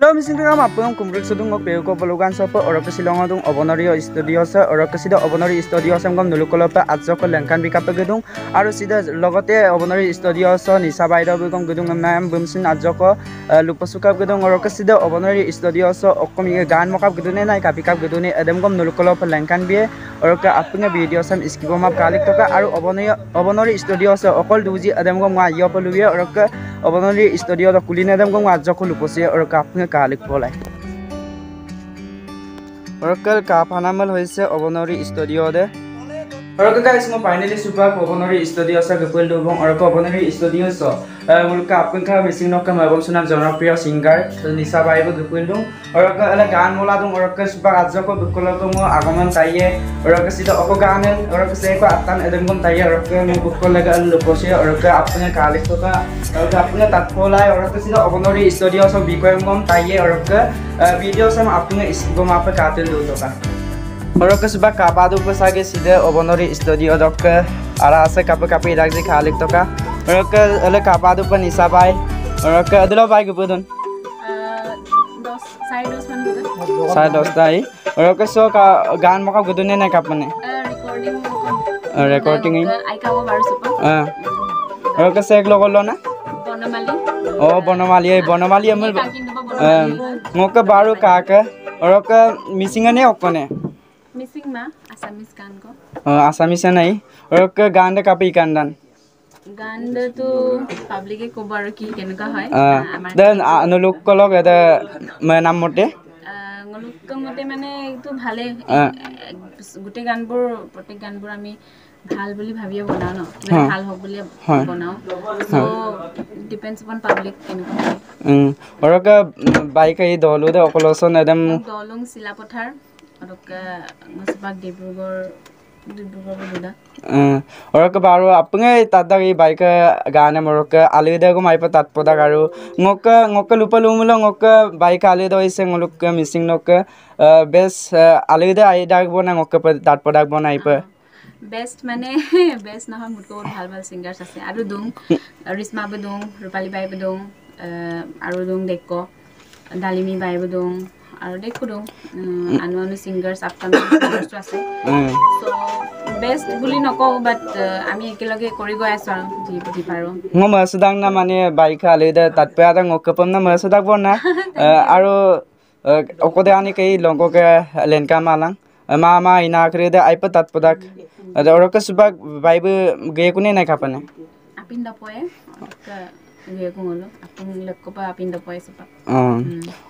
Hello, Missing Ram, Apung, Kumbrik Sudung, Peuko, Pologan Sopo, or Silong, Obonorio Studios, or Rocasido, Obonori Studios, and Nulukopa, Atzoko, Lankan Bicapagudung, Arusida, Logote, Obonori Studios, Nisabaida, Gudung, Mam, Bumsin, Adzoko, Luposuka Gudung, or Rocasido, Obonori Studios, Okomi, Gan Mokap Gudune, Capicap Gudune, Adamgom, Nulukopa, Lankan Be, or Apung video, some Iskiboma, Kalitoka, Obonori Studios, Okol Duzi, Adamgom, Yopoluvia, or Obonori Studio, the Kulinadam, Adzoko Luposia, or Kapung. Kalik polai. Oracle Kapanamal hoise Obonori Studio de. Oracle guys mo finally super Obonori Studio sa gapul dubong Oracle Obonori Studio so. Mulka apun ka missing no kam album sunam jonopriya singer Nisa Bai bo gapul dum. Oracle ala gan mola dum Oracle super ajko gapul ko mo agaman taiye. Oracle sida oko ganen Oracle se ko atan edem gum taiye Oracle mo gapul laga lopose Oracle apun kalik to ka Oracle apun tat polai Oracle sida Obonori Studio so bikoy gum taiye Oracle video sam apun iskibom apa katel do to ka. Oracle suba kapadu pasage sida Obonori Studio dok ara ase kapi ragji khalik to ka. Oracle ala kapadu pa Nisa Bai Oracle adlo bai gupudun side dos dai Oracle so ka gan moka gudune na kapane recording ai ka wo baru super Oracle se eklo kollo na Bonamali Bonamali amul moka baru ka Oracle missing ane okone missing ma Assamese gan ko Assamese nai Oracle gan de kapi kandan Ganda to public e cover ki kenuka hoy then anuluk kolok eta nam mote ngoluk mote mane to bhale gute ganbur protek ganbur ami ভাল বুলি ভাবিয়ে বনাও ন ভাল হক বুলি বনাও so depends upon public kenuka oraka bike ei dolu de okoloson edem dolung silapothar oraka ngosbak dibrugur boda oraka baru apunge tada ei bike gaane moraka alida ko mai pa tat poda garu ngoka lupalumulo ngoka bike alida ise ngoluk missing nok bes alida ai dag bona ngoka pa tat poda bonai pa best mane best na mutko bhal bhal singers ase aru dung risma bedung rupali bai bedung aru dung dekko dalimi bai bedung aru dekko dung anu singers upcoming singers ase so best buli noko but ami ekeloge kori go aso ji paro ngoma sudang na mane bai khale da tatpa da ngokapam na masadak bona aru okode ani kai longo ke lenka malang mama ina kre da aipa tatpodak ada oraka subak baibe ge kune na kapane apinda poe ka ge ngolo apun lekko pa apinda poe supa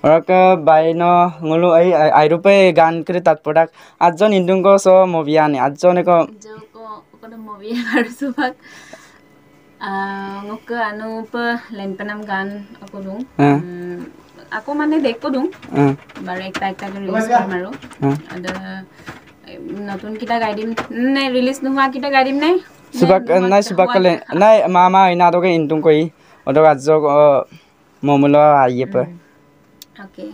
oraka baino ngolo ai airupe gan kre tatpodak ajon indungo so movie ani ajon ko movie har subak ngok anu pa lenpanam gan ako dung ako mane dekko dung bare ekta release kamaru ada notun kita gaidim nei release nuha kita gaidim nei subak kale nai mama ina doge intung koi odog ajjo momulo ayepa okay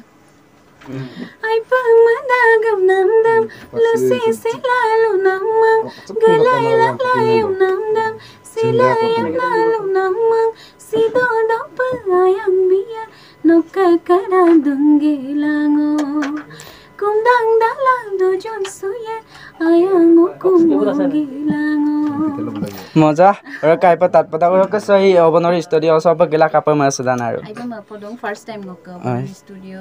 ai pamadagam namdam lusi selalu namang galai layam namdam silayam lalu namang sido dopayang biya nokka kara dungilango kumdang dalang dojon suye ayango kumgilango moja ora kai pa tat pada ora ka sai Obonori Studio sob gela kapa masdan aru ai ma podong first time ngok Obonori Studio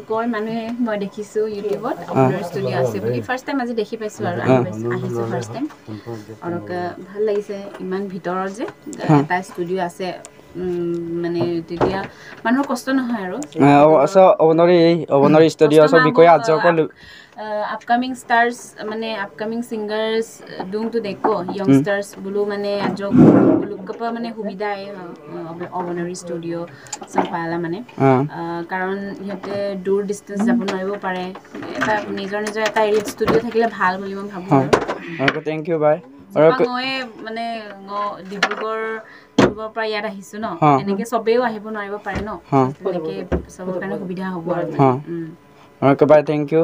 koi mane ma dekhisu YouTube ot Obonori Studio ase boli first time aji dekhi paisu aru ahisu first time ora ka bhal lagise iman bhitoror je eta studio ase মানে তেতিয়া মানুহৰ কষ্ট নহয় আৰু so Obonori Studio so bikoy ajjo ko upcoming stars মানে upcoming singers doing to dekho youngsters bulu মানে ajjo bulu kapa মানে সুবিধা Obonori Studio সাপালা মানে কাৰণ ইহতে দূৰ ডিসটেন্স যাব নোৱাৰিব পাৰে এটা নিজৰ এটা এৰিয়া ষ্টুডিও থাকিলে ভাল বুলি মই ভাবো আৰু thank you bye মই মানে ডিব্ৰুগড় পৰা ইয়াত আহিছো ন এনেকে সবেও আহিব নোৱাৰিব পাৰে ন এনেকে সবৰ কাৰণে সুবিধা হ'ব আৰু কবাই thank you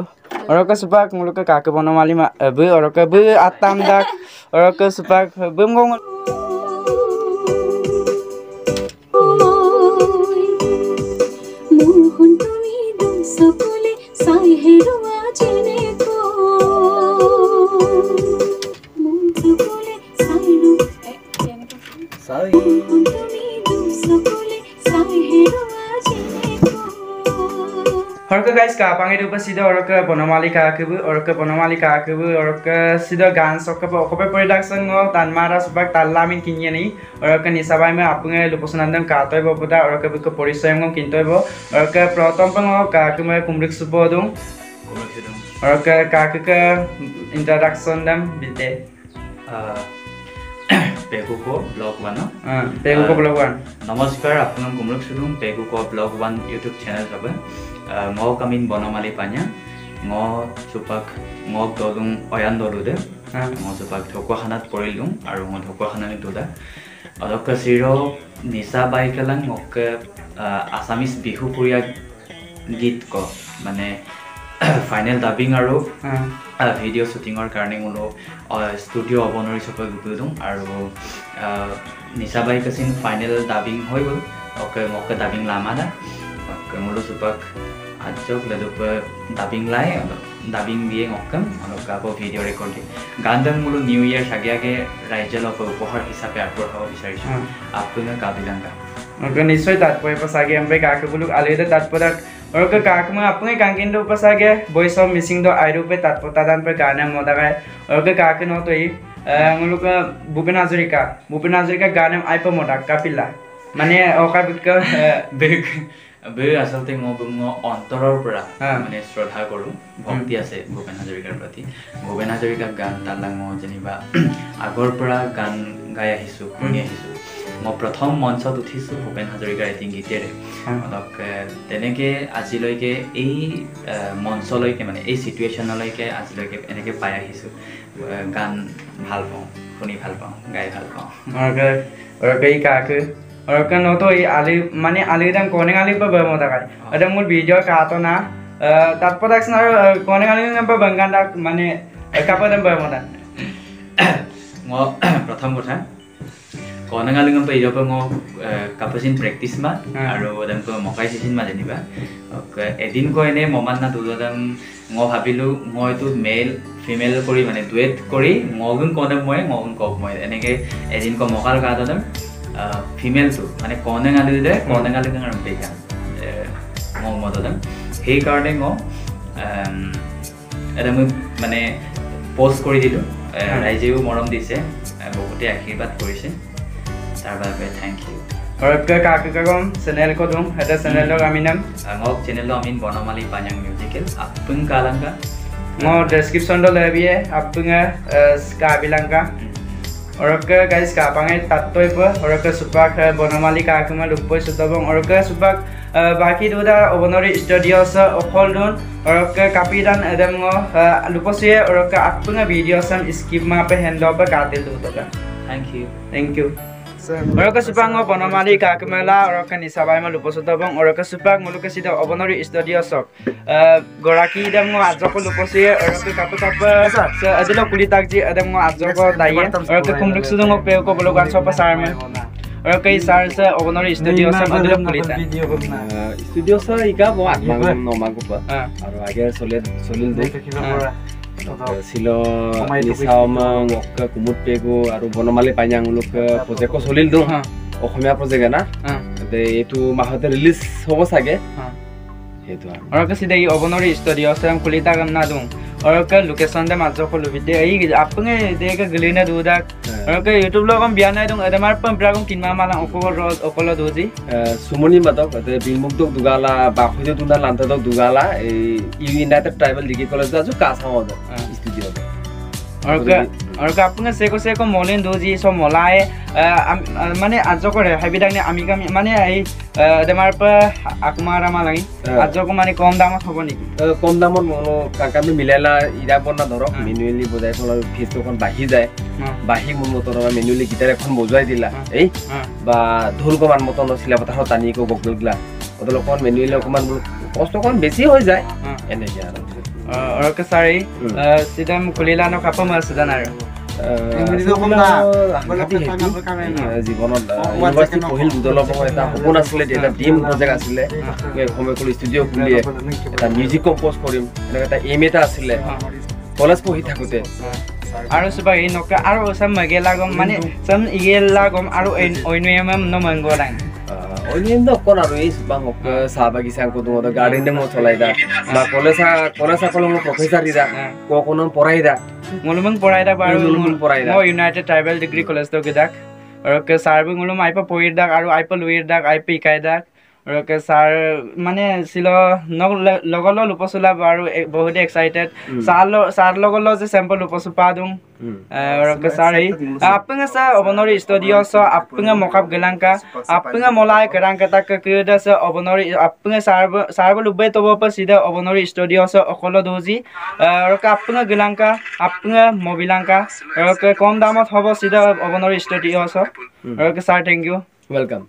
oraka supak nguluka kake Bonamali ma bu oraka bu atam dak oraka supak bum gong Orka guys ka pangi dupa sida orka bonamali ka kebu orka sida gan sokka okope production ngo tan mara subak talamin kinye ni orka nisabai me apunge luposanandam ka toy boda orka biko porisoy ngo kintoy bo orka protom pango ka kume kumrik subodung orka ka ke introduction dam bite Peguko Blog 1 Peguko Blog 1 নমস্কাৰ আপোনাক গুমৰক সুদুম পেগুকো blog 1 YouTube channel যাবে ম কামিন বনমালি পা냐 ম সুপাক ম দলুং one দলুদে ম সুপাক ঢকুৱাখানাত পৰিলুং আৰু ম ঢকুৱাখানানি দুদা অলক সিৰো নিসা বাইকলাং মক আসামিস বিহু পুৰিয়া গীত ক মানে ফাইনেল ডাবিং আৰু ভিডিও শুটিংৰ কাৰণে মোলো ষ্টুডিও অবনৰি সপে গুদুং আৰু নিসা বাইকসিন ফাইনেল ডাবিং হৈ গল ওকে মক ডাবিং লামাদা ওকে মোলো সুপাক আজক লদুপ ডাবিং লাই ডাবিং দিয়ে মকম অলক গাব ভিডিও ৰেকৰ্ডিং গানদাং মোলো নিউ ইয়াৰ সাগে ৰাইজল উপহাৰ হিচাপে আগবঢ়াব বিচাৰিছো আপোনাক গাবিলাংগা ওকে নিশ্চয় তাৎপৰ্য পছাগে এমবে কাকে বুলু আলিদে তাৎপৰ্য orka kakma apne kankin do pasage voice of missing do airu pe tatpotadan pe gana modagai orka kake no to nguluka Bhupen Hazarika ganem aipa modak kapilla mane oka bikka বে আসলতে মই অন্তৰৰ পৰা মানে শ্ৰদ্ধা কৰো ভক্তি আছে ভূপেন হাজৰিকাৰ প্ৰতি ভূপেন হাজৰিকাৰ গান তালাং মই যেনিবা আগৰ পৰা গান গাই আহিছো শুনি আহিছো মই প্ৰথম মঞ্চত উঠিছো ভূপেন হাজৰিকাৰ এটি গীতেৰে অলক তেনেকে আজিলৈকে এই মঞ্চলৈকে মানে এই সিচুৱেচনলৈকে আজিলৈকে এনেকে পাই আহিছো গান ভাল পাওঁ শুনি ভাল পাওঁ গাই ভাল পাওঁ orka এই কাকে orka no to ali mane ali dam koning ali pa ba modagai ada mul video ka to na tat production ar koning ali ngam pa banganda mane kapadam ba modan মই প্ৰথম কথা কনঙালিঙম pay ইৰপ ম কাপচিন practice মা আৰু দম কো মকাই সিচিন মা জনিবা এদিন কো এনে মমান না দুদম ম ভাবিলু মই তো মেল ফিমেল কৰি মানে ডুয়েট কৰি মগুন কোনম মগুন কক মই এনেকে এদিন কো মকাল গা দম ফিমেল তো মানে কনঙালি দে কনঙালিঙ আৰু বেকা ম মদদম সেই কাৰণে ম এদম মানে পোস্ট কৰি দিলো ৰাইজেও মৰম দিছে বহুতে আশীৰ্বাদ কৰিছে তাৰ বাবে thank you orka kake kagom channel ko dum eta channel log ami nam ngok channel lo amin bonamali panyang musical apung kalangka mo description do lebie apunga ska bilangka orka guys ka pangai tattoi pa orka supak bonamali kakuma lupoi sutobong orka supak baki duda obonori studio sa okol don orka kapidan edem ngo luposie orka apunga video sam skip ma pe hand over ka dil du to thank you orka supak ngo bonamali kakumela orka nisabai ma luposotobong orka supak muluka sida obonori studio sok goraki edem ngo ajoko luposie orka kapapa adilo kulitakji edem ngo ajoko daye orka kumluk sudong pe ko bologan sopa sarme orka isar sa obonori studio sam adilo kulita studio sa ika bo atmang no magupa aru age solil de silo nisaomang okka kumut pego aru bonamali panyang uluk project ko solil dong Asomiya project na te etu mahate release hobo sage etu orka sida i obonori studio sam kulita gam na dung orka location de majo ko lubide ai apnge dega glina duda orka youtube logam biana dung adamar pam pragum kinma mala okolo doji sumoni matok te bilmuk dog dugala ba khuje tunda lanta dog dugala ei united tribal degree college aju ka samodo studio orka apnge seko molin doji so molae mane ajo kore habidang ne ami kami mane ai adamar pa akmara malangi ajo ko mane kom damot hobo niki কম দামত মনো কাকামি মিলাইলা era বনা ধৰক manually বজাই থলা fees এখন বাহি যায় বাহি মোৰ মতৰ মেনুৱেলি গিটাৰ এখন বজাই দিলা এই বা ঢোল কমান মত নছিলা পথাৰ টানি কো বগলগলা অদলকন মেনুৱেলি অকমান কষ্ট কম বেছি হৈ যায় এনে আৰু orka sari sidam kulila no kapam asdan আৰু জীৱনত ইউনিভাৰ্চিটি পঢ়িল দুদলৰ পৰা এটা সপোন আছিলে এটা ড্ৰিম প্ৰজেক্ট আছিলে সময় কল ষ্টুডিঅ' খুলি এটা মিউজিক কম্প'জ কৰিম এনেকৈ এটা এম এটা আছিলে কলেজ পঢ়ি থাকোঁতে আৰু সুবা এই নকা আৰু সম মগেলা গম মানে সম ইগেলা গম আৰু অইনয়াম ন মংগলাং Oindo kon aru is bang ok sabagi sang ko dungo garden de mo cholai da ba kolesa kolong professor ida ko kono porai da ngulumang porai da baru ngulumang porai da mo United Tribal Degree College to gidak oke sar bu ngulum aipa poir dak aru aipa luir dak aipa ikai dak oke sar mane silo logolo lupasula baru बहुत excited sar logolo je sample lupasu padung oke sar hi apnga sa obonori studio so apnga mokap gelangka apnga molai kerangka tak kreda sa obonori apnga sar lubbe to pa sida obonori studio so okolo doji oke apnga gelangka apnga mobilangka oke kom damot hobo sida obonori studio so oke sir thank you welcome